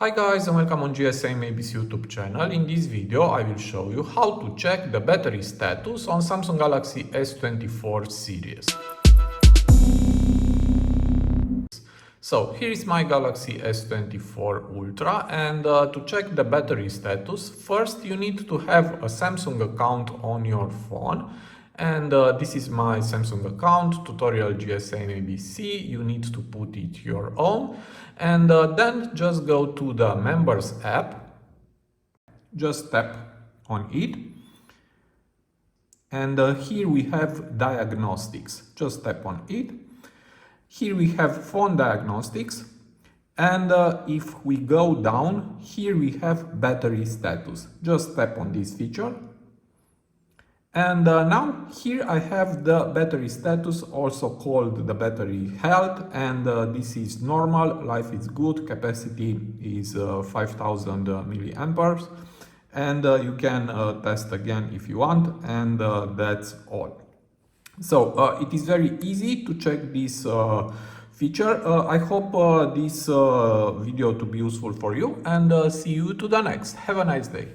Hi guys and welcome on GSM-ABC YouTube channel. In this video I will show you how to check the battery status on Samsung Galaxy S24 series. So here is my Galaxy S24 Ultra, and to check the battery status, first you need to have a Samsung account on your phone. And this is my Samsung account, tutorial GSM-ABC. You need to put it your own. And then just go to the members app. Just tap on it. And here we have diagnostics. Just tap on it. Here we have phone diagnostics. And if we go down, here we have battery status. Just tap on this feature. And now here I have the battery status, also called the battery health, and this is normal, life is good, capacity is 5000 milliamperes, and you can test again if you want, and that's all. So it is very easy to check this feature. I hope this video to be useful for you, and see you to the next. Have a nice day.